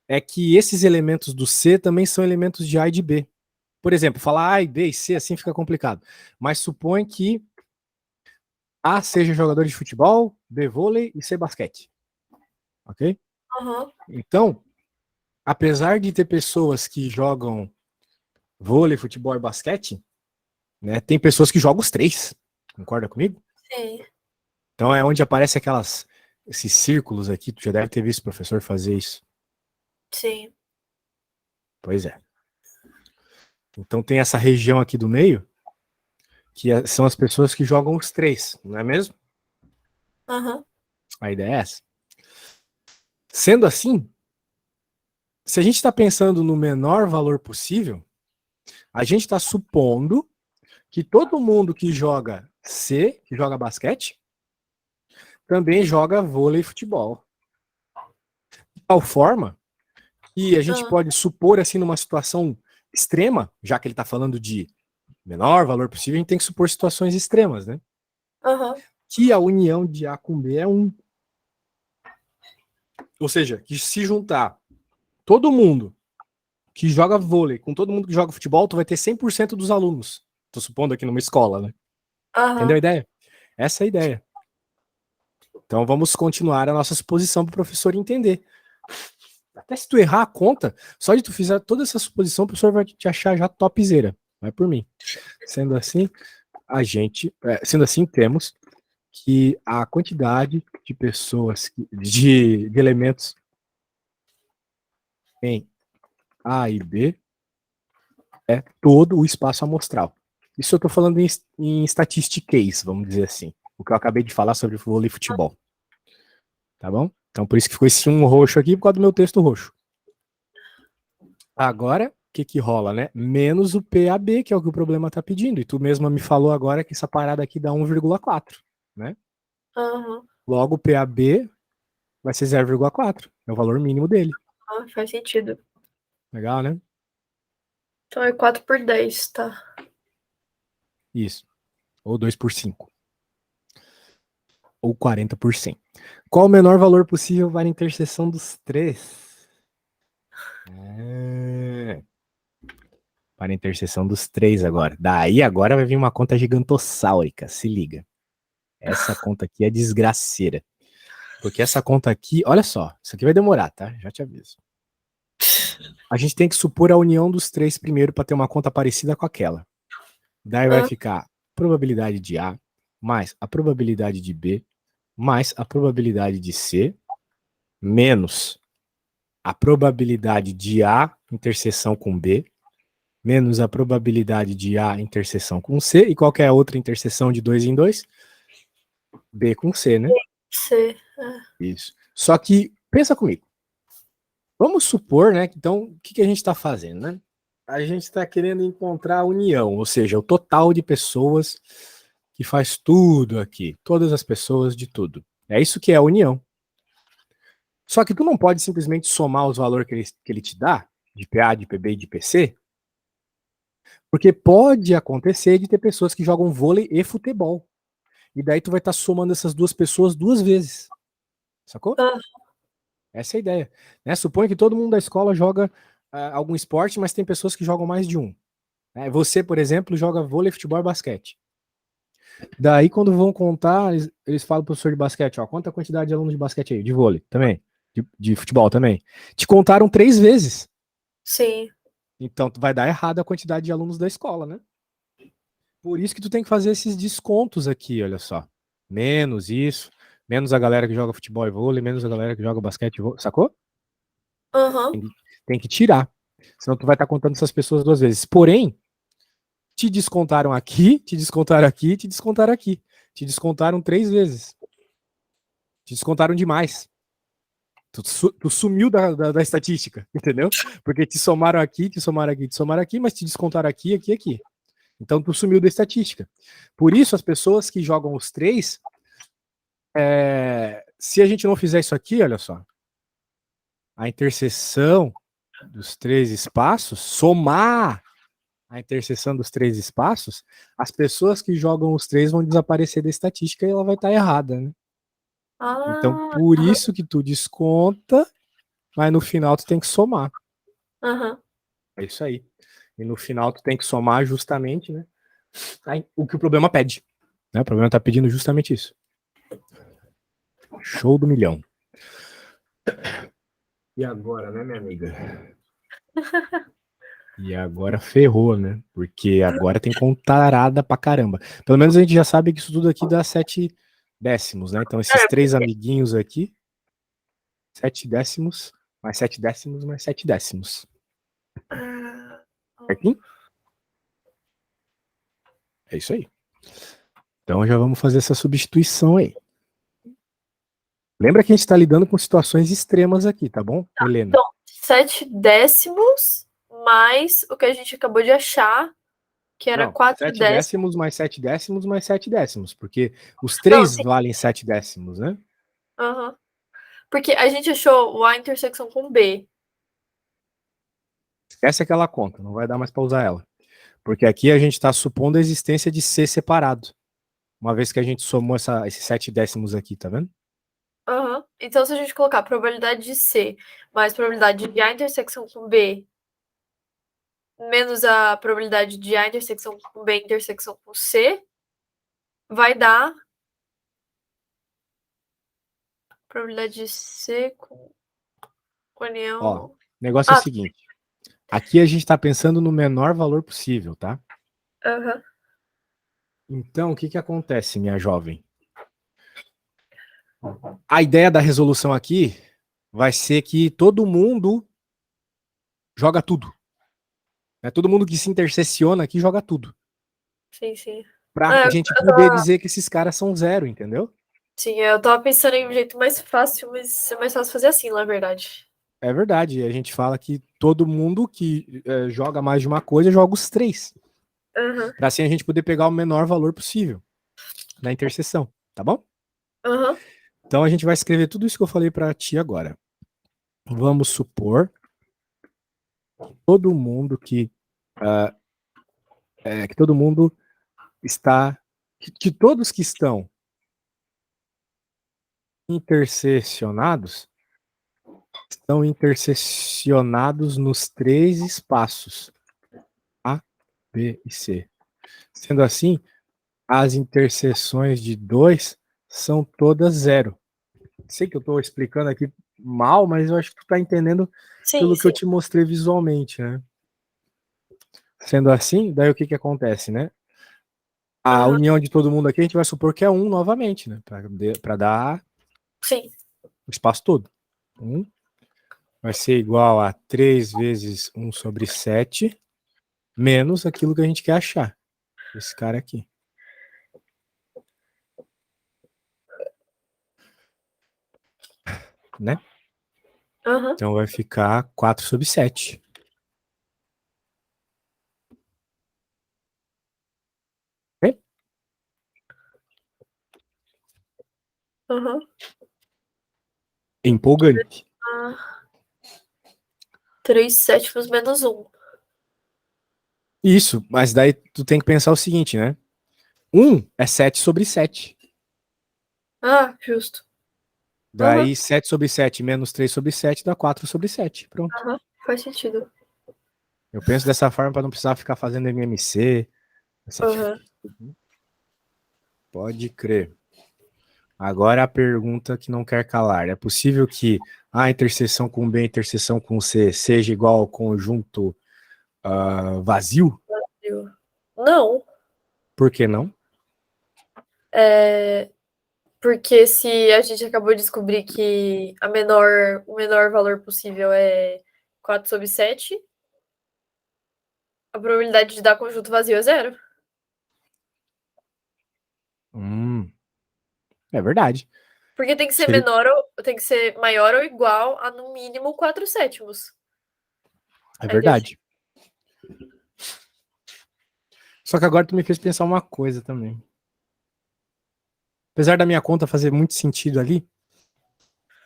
Speaker 1: é que esses elementos do C também são elementos de A e de B. Por exemplo, falar A e B e C assim fica complicado. Mas supõe que A seja jogador de futebol, B vôlei e C basquete. Ok?
Speaker 2: Uhum.
Speaker 1: Então, apesar de ter pessoas que jogam vôlei, futebol e basquete, né, tem pessoas que jogam os três. Concorda comigo?
Speaker 2: Sim.
Speaker 1: Então é onde aparece esses círculos aqui. Tu já deve ter visto o professor fazer isso.
Speaker 2: Sim.
Speaker 1: Pois é. Então tem essa região aqui do meio, que são as pessoas que jogam os três, não é mesmo?
Speaker 2: Uhum.
Speaker 1: A ideia é essa. Sendo assim, se a gente está pensando no menor valor possível, a gente está supondo que todo mundo que joga C, que joga basquete, também joga vôlei e futebol. De tal forma que a gente pode supor, assim, numa situação extrema, já que ele está falando de menor valor possível, a gente tem que supor situações extremas, né?
Speaker 2: Uhum.
Speaker 1: Que a união de A com B é 1. Ou seja, que se juntar todo mundo que joga vôlei com todo mundo que joga futebol, tu vai ter 100% dos alunos. Tô supondo aqui numa escola, né?
Speaker 2: Uhum.
Speaker 1: Entendeu a ideia? Essa é a ideia. Então vamos continuar a nossa suposição para o professor entender. Até se tu errar a conta, só de tu fizer toda essa suposição, o professor vai te achar já topzera. Vai por mim. Sendo assim, temos que a quantidade de pessoas, de elementos em A e B é todo o espaço amostral. Isso eu estou falando em statistics, vamos dizer assim. O que eu acabei de falar sobre vôlei e futebol. Tá bom? Então por isso que ficou esse um roxo aqui, por causa do meu texto roxo. Agora, o que rola, né? Menos o PAB, que é o que o problema está pedindo. E tu mesma me falou agora que essa parada aqui dá 1,4, né?
Speaker 2: Uhum.
Speaker 1: Logo, o PAB vai ser 0,4. É o valor mínimo dele.
Speaker 2: Faz sentido.
Speaker 1: Legal, né?
Speaker 2: Então é 4 por 10, tá?
Speaker 1: Isso. Ou 2 por 5. Ou 40 por 100. Qual o menor valor possível para a interseção dos três? Para a interseção dos três agora. Daí agora vai vir uma conta gigantossáurica. Se liga. Essa conta aqui é desgraceira. Porque essa conta aqui, olha só, isso aqui vai demorar, tá? Já te aviso. A gente tem que supor a união dos três primeiro para ter uma conta parecida com aquela. Daí vai ficar a probabilidade de A mais a probabilidade de B mais a probabilidade de C menos a probabilidade de A interseção com B, menos a probabilidade de A interseção com C, e qual que é a outra interseção de 2 em 2? B com C, né?
Speaker 2: C.
Speaker 1: Isso. Só que, pensa comigo. Vamos supor, né? Então, o que a gente está fazendo, né? A gente está querendo encontrar a união, ou seja, o total de pessoas que faz tudo aqui. Todas as pessoas de tudo. É isso que é a união. Só que tu não pode simplesmente somar os valores que ele te dá, de PA, de PB e de PC, porque pode acontecer de ter pessoas que jogam vôlei e futebol. E daí tu vai estar somando essas duas pessoas duas vezes. Sacou?
Speaker 2: Ah,
Speaker 1: Essa é a ideia. Né? Suponha que todo mundo da escola joga algum esporte, mas tem pessoas que jogam mais de um. Né? Você, por exemplo, joga vôlei, futebol e basquete. Daí, quando vão contar, eles falam pro professor de basquete, ó, quanta quantidade de alunos de basquete aí? De vôlei também. De futebol também. Te contaram 3 vezes.
Speaker 2: sim.
Speaker 1: Então, tu vai dar errado a quantidade de alunos da escola, né? Por isso que tu tem que fazer esses descontos aqui, olha só. Menos isso, menos a galera que joga futebol e vôlei, menos a galera que joga basquete e vôlei, sacou?
Speaker 2: Aham.
Speaker 1: Tem que tirar. Senão tu vai estar contando essas pessoas duas vezes. Porém, te descontaram aqui, te descontaram aqui, te descontaram aqui. Te descontaram 3 vezes. Te descontaram demais. Tu sumiu da estatística, entendeu? Porque te somaram aqui, te somaram aqui, te somaram aqui, mas te descontaram aqui, aqui, aqui. Então tu sumiu da estatística. Por isso, as pessoas que jogam os 3, se a gente não fizer isso aqui, olha só, a interseção dos 3 espaços, somar a interseção dos 3 espaços, as pessoas que jogam os 3 vão desaparecer da estatística e ela vai estar errada, né? Então,
Speaker 2: Ah,
Speaker 1: por isso que tu desconta, mas no final tu tem que somar.
Speaker 2: aham.
Speaker 1: É isso aí. E no final tu tem que somar justamente, né? O que o problema pede. Né? O problema tá pedindo justamente isso. Show do milhão. E agora, né, minha amiga? E agora ferrou, né? Porque agora tem contarada pra caramba. Pelo menos a gente já sabe que isso tudo aqui dá 7 décimos, né? Então esses 3 amiguinhos aqui, 7 décimos, mais 7 décimos, mais 7 décimos.
Speaker 2: Ah,
Speaker 1: Certinho? É isso aí. Então já vamos fazer essa substituição aí. Lembra que a gente está lidando com situações extremas aqui, tá bom, Helena?
Speaker 2: então, 7 décimos mais o que a gente acabou de achar, que era
Speaker 1: Não,
Speaker 2: 4
Speaker 1: 7
Speaker 2: décimos.
Speaker 1: décimos mais 7 décimos mais 7 décimos, porque os
Speaker 2: Não,
Speaker 1: 3
Speaker 2: sim.
Speaker 1: valem 7 décimos, né?
Speaker 2: Aham. Porque a gente achou o A intersecção com B.
Speaker 1: Esquece aquela conta, não vai dar mais para usar ela. Porque aqui a gente está supondo a existência de C separado. Uma vez que a gente somou esses 7 décimos aqui, tá vendo?
Speaker 2: Aham. Então, se a gente colocar probabilidade de C mais probabilidade de A intersecção com B menos a probabilidade de A intersecção com B intersecção com C, vai dar probabilidade de C com
Speaker 1: Ó, o
Speaker 2: união.
Speaker 1: negócio é o
Speaker 2: Ah,
Speaker 1: seguinte. Aqui a gente está pensando no menor valor possível, tá?
Speaker 2: aham.
Speaker 1: Então, o que acontece, minha jovem? A ideia da resolução aqui vai ser que todo mundo joga tudo. Né? Todo mundo que se intersecciona aqui joga tudo.
Speaker 2: Sim, sim.
Speaker 1: Pra
Speaker 2: É,
Speaker 1: gente poder dizer que esses caras são zero, entendeu?
Speaker 2: sim, eu tava pensando em um jeito mais fácil, mas é mais fácil fazer assim, na verdade.
Speaker 1: É verdade. A gente fala que todo mundo que joga mais de uma coisa joga os 3.
Speaker 2: Aham,
Speaker 1: Para assim a gente poder pegar o menor valor possível na interseção, tá bom?
Speaker 2: aham,
Speaker 1: Então a gente vai escrever tudo isso que eu falei para ti agora. Vamos supor todo mundo uh, que todo mundo está que todos que estão interseccionados estão interseccionados nos 3 espaços A, B e C. Sendo assim, as interseções de 2 são todas zero. Sei que eu estou explicando aqui mal, mas eu acho que tu está entendendo
Speaker 2: sim,
Speaker 1: pelo que eu
Speaker 2: sim.
Speaker 1: te mostrei visualmente, né? Sendo assim, daí o que acontece, né? A
Speaker 2: Aham,
Speaker 1: união de todo mundo aqui, a gente vai supor que é 1 novamente, né? Para dar
Speaker 2: sim.
Speaker 1: o espaço todo. 1 vai ser igual a 3 vezes 1 sobre 7, menos aquilo que a gente quer achar. Esse cara aqui. Né?
Speaker 2: Aham.
Speaker 1: Então vai ficar 4 sobre 7. Ok?
Speaker 2: Aham.
Speaker 1: Empolgante.
Speaker 2: 3 sétimos menos 1.
Speaker 1: Isso, mas daí tu tem que pensar o seguinte, né? 1 é 7 sobre 7.
Speaker 2: Ah, justo. Aham.
Speaker 1: Daí 7 sobre 7 menos 3 sobre 7 dá 4 sobre 7. Pronto.
Speaker 2: Aham. Faz sentido.
Speaker 1: Eu penso dessa forma para não precisar ficar fazendo MMC. Assim.
Speaker 2: Aham.
Speaker 1: Pode crer. Agora a pergunta que não quer calar. É possível que a interseção com B e a interseção com C seja igual ao conjunto vazio?
Speaker 2: Não.
Speaker 1: Por que não?
Speaker 2: Porque se a gente acabou de descobrir que o menor valor possível é 4 sobre 7, a probabilidade de dar conjunto vazio é zero.
Speaker 1: É verdade.
Speaker 2: Porque tem que ser
Speaker 1: Seria...
Speaker 2: tem que ser maior ou igual a no mínimo 4 sétimos.
Speaker 1: É
Speaker 2: Aí deve ser.
Speaker 1: verdade. Só que agora tu me fez pensar uma coisa também. Apesar da minha conta fazer muito sentido ali,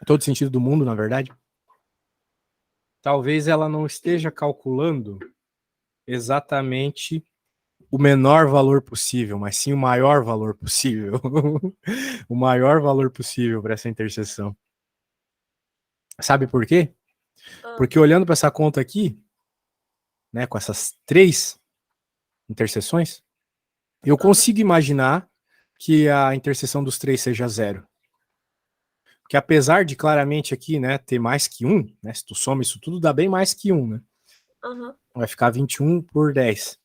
Speaker 1: todo sentido do mundo, na verdade, talvez ela não esteja calculando exatamente o menor valor possível, mas sim o maior valor possível. O maior valor possível para essa interseção. Sabe por quê?
Speaker 2: Ah,
Speaker 1: Porque olhando para essa conta aqui, né, com essas 3 interseções, eu consigo imaginar que a interseção dos 3 seja zero. Porque apesar de claramente aqui, né, ter mais que 1, né, se tu soma isso tudo, dá bem mais que 1, né?
Speaker 2: aham.
Speaker 1: Vai ficar 21 por 10.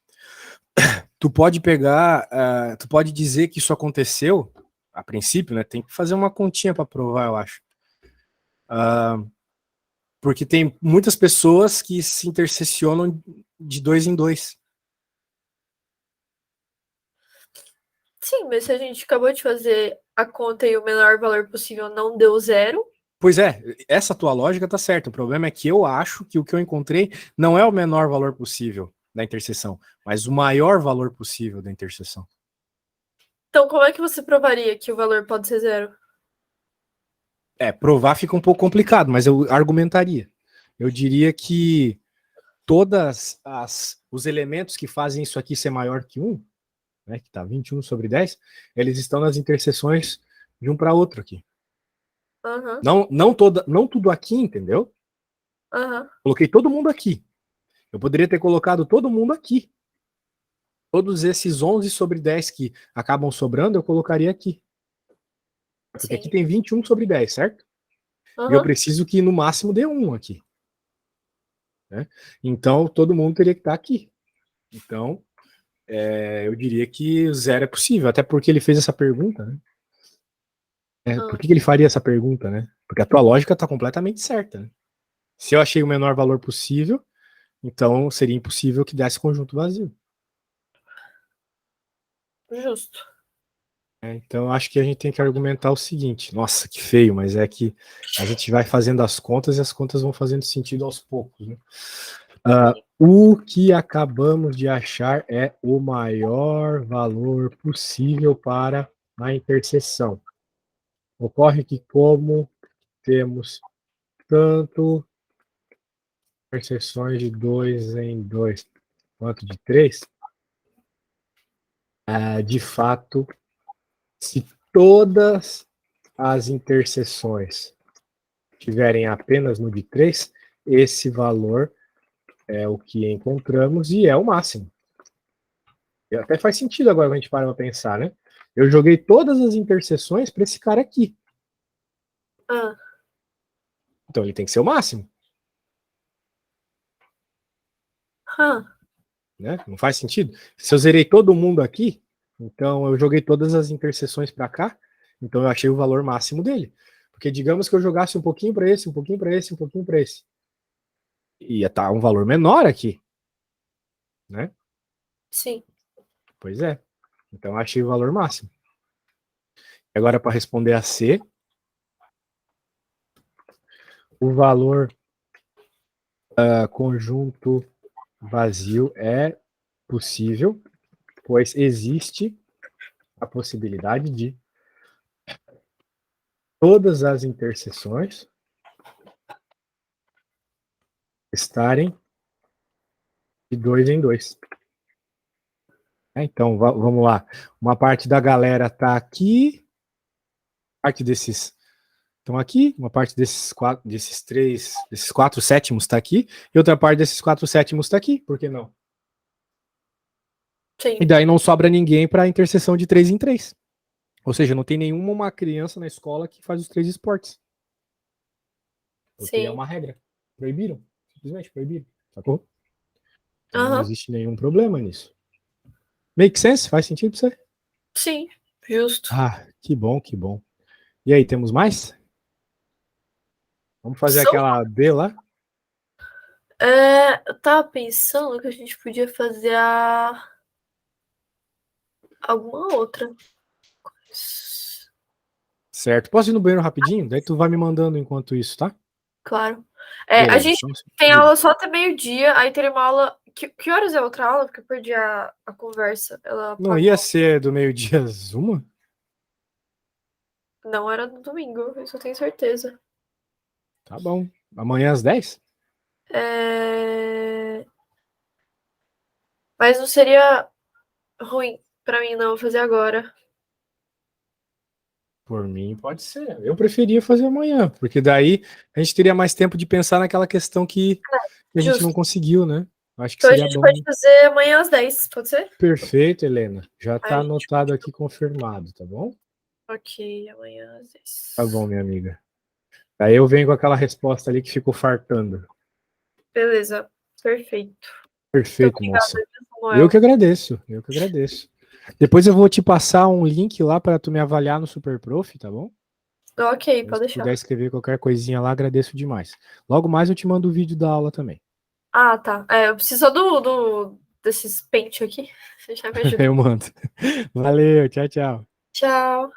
Speaker 1: Tu pode pegar, tu pode dizer que isso aconteceu, a princípio, né? Tem que fazer uma continha para provar, eu acho. Porque tem muitas pessoas que se intersecionam de 2 em 2.
Speaker 2: Sim, mas se a gente acabou de fazer a conta e o menor valor possível não deu zero.
Speaker 1: Pois é, essa tua lógica tá certa. O problema é que eu acho que o que eu encontrei não é o menor valor possível da interseção, mas o maior valor possível da interseção.
Speaker 2: Então, como é que você provaria que o valor pode ser zero?
Speaker 1: Provar fica um pouco complicado, mas eu argumentaria. Eu diria que todas os elementos que fazem isso aqui ser maior que 1, né, que está 21 sobre 10, eles estão nas interseções de um para outro aqui.
Speaker 2: Aham,
Speaker 1: Não tudo aqui, entendeu?
Speaker 2: aham.
Speaker 1: Coloquei todo mundo aqui. Eu poderia ter colocado todo mundo aqui. Todos esses 11 sobre 10 que acabam sobrando, eu colocaria aqui. Porque aqui
Speaker 2: Sim.
Speaker 1: tem 21 sobre 10, certo? E eu
Speaker 2: Aham.
Speaker 1: preciso que no máximo dê 1 aqui. Né? Então, todo mundo teria que estar aqui. Então, eu diria que zero é possível, até porque ele fez essa pergunta, né? Por
Speaker 2: Ah,
Speaker 1: que ele faria essa pergunta, né? Porque a tua lógica está completamente certa. Né? Se eu achei o menor valor possível, então seria impossível que desse conjunto vazio.
Speaker 2: justo.
Speaker 1: Então acho que a gente tem que argumentar o seguinte. Nossa, que feio, mas é que a gente vai fazendo as contas e as contas vão fazendo sentido aos poucos. Né? O que acabamos de achar é o maior valor possível para a interseção. Ocorre que, como temos tanto interseções de 2 em 2 quanto de 3, de fato, se todas as interseções tiverem apenas no de 3, esse valor é o que encontramos e é o máximo. E até faz sentido agora quando a gente para pensar, né? Eu joguei todas as interseções para esse cara aqui.
Speaker 2: Ah,
Speaker 1: Então ele tem que ser o máximo.
Speaker 2: ah,
Speaker 1: Né? Não faz sentido? Se eu zerei todo mundo aqui, então eu joguei todas as interseções para cá, então eu achei o valor máximo dele. Porque digamos que eu jogasse um pouquinho para esse, um pouquinho para esse, um pouquinho para esse. ia estar um valor menor aqui, né?
Speaker 2: Sim.
Speaker 1: Pois é. Então eu achei o valor máximo. Agora, para responder a C, o valor conjunto vazio é possível, pois existe a possibilidade de todas as interseções estarem de 2 em 2. Então, vamos lá. Uma parte da galera está aqui, parte desses estão aqui, uma parte desses quatro sétimos está aqui, e outra parte desses 4 sétimos está aqui. Por que não?
Speaker 2: Sim.
Speaker 1: E daí não sobra ninguém para a interseção de 3 em 3. Ou seja, não tem nenhuma criança na escola que faz os 3 esportes. Porque é
Speaker 2: Sim.
Speaker 1: uma regra. Proibiram. Simplesmente proibiram. Sacou? Então não
Speaker 2: Aham.
Speaker 1: existe nenhum problema nisso. Make sense? Faz sentido pra você?
Speaker 2: Sim. Justo.
Speaker 1: Ah, que bom, que bom. E aí, temos mais? Vamos fazer
Speaker 2: São
Speaker 1: aquela D lá?
Speaker 2: Eu tava pensando que a gente podia fazer alguma outra.
Speaker 1: Certo. Posso ir no banheiro rapidinho? Daí tu vai me mandando enquanto isso, tá?
Speaker 2: Claro. A
Speaker 1: Beleza.
Speaker 2: gente
Speaker 1: Então,
Speaker 2: tem aula só até meio-dia, aí teria uma aula. Que horas é a outra aula? Porque eu perdi a conversa. Ela
Speaker 1: não ia
Speaker 2: apagou.
Speaker 1: ser do meio-dia às 1?
Speaker 2: Não era no domingo, isso eu tenho certeza.
Speaker 1: Tá bom. Amanhã às 10?
Speaker 2: É... Mas não seria ruim pra mim não fazer agora.
Speaker 1: Por mim, pode ser. Eu preferia fazer amanhã, porque daí a gente teria mais tempo de pensar naquela questão que a gente não
Speaker 2: Justo.
Speaker 1: conseguiu, né? Acho que
Speaker 2: Então a
Speaker 1: seria
Speaker 2: gente pode
Speaker 1: bom.
Speaker 2: fazer amanhã às 10, pode ser?
Speaker 1: Perfeito, Helena. Já
Speaker 2: Aí
Speaker 1: tá
Speaker 2: a gente.
Speaker 1: anotado aqui, confirmado, tá bom?
Speaker 2: Ok, amanhã às
Speaker 1: Tá bom,
Speaker 2: 10.
Speaker 1: minha amiga. Aí eu venho com aquela resposta ali que ficou fartando.
Speaker 2: Beleza, perfeito. Muito
Speaker 1: Perfeito, moça.
Speaker 2: obrigada,
Speaker 1: Eu que
Speaker 2: Samuel.
Speaker 1: agradeço, eu que agradeço. Depois eu vou te passar um link lá para tu me avaliar no Super Prof, tá bom?
Speaker 2: Ok,
Speaker 1: Aí,
Speaker 2: pode
Speaker 1: se puder
Speaker 2: deixar.
Speaker 1: escrever qualquer coisinha lá, agradeço demais. Logo mais eu te mando o vídeo da aula também.
Speaker 2: Ah, tá. Eu preciso só desses pente aqui. Você já me ajuda.
Speaker 1: Eu mando. Valeu, tchau, tchau.
Speaker 2: Tchau.